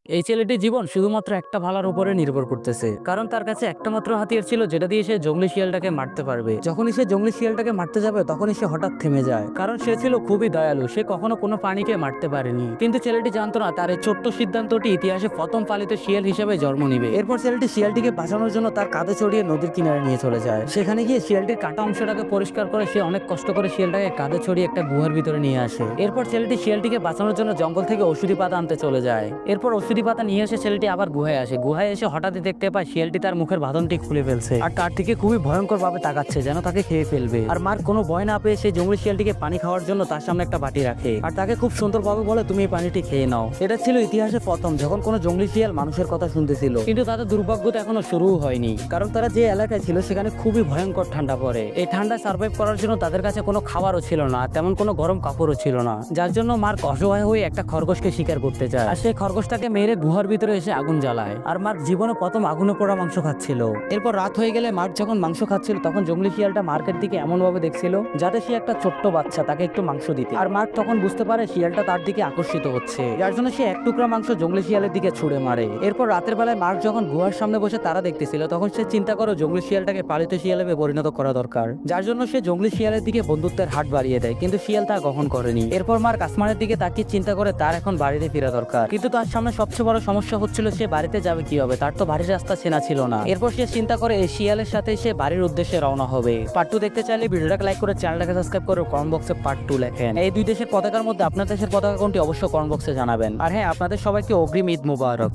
এই ছেলেটির জীবন শুধুমাত্র একটা ভালার উপরে নির্ভর করতেছে, কারণ তার কাছে একটা মাত্র হাতিয়ার ছিল যেটা দিয়ে সে জঙ্গলি শিয়ালটাকে মারতে পারবে। যখনই সে জঙ্গলি শিয়ালটাকে মারতে যাবে তখনই সে হঠাৎ থেমে যায়, কারণ সে ছিল খুবই দয়ালু, সে কখনো কোনো প্রাণীকে মারতে পারেনি। কিন্তু ছেলেটি জানতো না তার এই ছোট্ট সিদ্ধান্তটি ইতিহাসে প্রথম পালিত শিয়াল হিসেবে জন্ম নিবে। এরপর ছেলেটি শিয়ালটিকে বাঁচানোর জন্য তার কাঁধে চড়িয়ে নদীর কিনারে নিয়ে চলে যায়। সেখানে গিয়ে শিয়ালটির কাটা অংশটাকে পরিষ্কার করে সে অনেক কষ্ট করে শিয়ালটাকে কাঁধে ছড়িয়ে একটা গুহার ভিতরে নিয়ে আসে। এরপর ছেলেটি শিয়ালটিকে বাঁচানোর জন্য জঙ্গল থেকে ওষুধি পাতা আনতে চলে যায়। এরপর ওষুধি পাতা নিয়ে এসে ছেলেটি আবার গুহায় আসে। গুহায় এসে হঠাৎই দেখতে পায় শিয়ালটি তার মুখের বাঁধনটি খুলে ফেলছে আর তার দিকে খুবই ভয়ঙ্কর ভাবে তাকাচ্ছে, যেন তাকে খেয়ে ফেলবে। আর মার কোনো ভয় না পেয়ে সেই জঙ্গলি শিয়ালটিকে পানি খাওয়ার জন্য তার সামনে একটা বাটি রাখে আর তাকে খুব সুন্দরভাবে বলে, তুমি এই পানিটি খেয়ে নাও। এটা ছিল ইতিহাসে প্রথম যখন কোনো জঙ্গলি শিয়াল মানুষের কথা শুনতেছিল। কিন্তু তাদের দুর্ভাগ্য তো এখনো শুরুও হয়নি, কারণ তারা যে এলাকায় ছিল সেখানে খুবই ভয়ঙ্কর ঠান্ডা পড়ে। এই ঠান্ডা সার্ভাইভ করার জন্য তাদের কাছে কোনো খাবারও ছিল না, তেমন কোনো গরম কাপড়ও ছিল না, যার জন্য মার্ক অসহায় হয়ে একটা খরগোশকে শিকার করতে চায় আর সেই খরগোশটাকে মেরে গুহার ভিতরে এসে আগুন জ্বালায়। আর মার্ক জীবনে প্রথম আগুনে পোড়া মাংস খাচ্ছিল। এরপর রাত হয়ে গেলে মার্ক যখন মাংস খাচ্ছিল তখন জঙ্গলি শিয়ালটা মার্কের দিকে এমন ভাবে দেখছিল যাতে সে একটা ছোট্ট বাচ্চা তাকে একটু মাংস দিতে। আর মার্ক তখন বুঝতে পারে শিয়ালটা তার দিকে আকর্ষিত হচ্ছে, যার জন্য সে এক টুকরা মাংস জঙ্গলি শিয়ালের দিকে ছুড়ে মারে। এরপর রাতের বেলায় মার্ক যখন গুহার সামনে বসে তারা দেখতেছিল তখন সে চিন্তা করে জঙ্গলি শিয়ালটাকে পালিত শিয়ালে পরিণত করা দরকার, যার জন্য সে জঙ্গলি শিয়ালের দিকে বন্ধুত্বের হাত বাড়িয়ে দেয়। কিন্তু শিয়াল তা গ্রহণ করেনি। এরপর মার্ক আসমানের দিকে তাকিয়ে চিন্তা করে তার এখন বাড়িতে ফেরা দরকার, কিন্তু তার সামনে সবচেয়ে বড় সমস্যা হচ্ছিল সে বাড়িতে যাবে কিভাবে, তার তো বাড়ির রাস্তা চেনা ছিল না। এরপর সে চিন্তা করে এই শিয়ালের সাথে সে বাড়ির উদ্দেশ্যে রওনা হবে। পার্ট 2 দেখতে চাইলে ভিডিওটাকে লাইক করে চ্যানেলটাকে সাবস্ক্রাইব করে কমেন্ট বক্সে পার্ট 2 লেখেন। এই দুই দেশের পতাকার মধ্যে আপনার দেশের পতাকা কোনটি অবশ্যই কমেন্ট বক্সে জানাবেন। আর হ্যাঁ, আপনাদের সবাইকে অগ্রিম ঈদ মুবারক।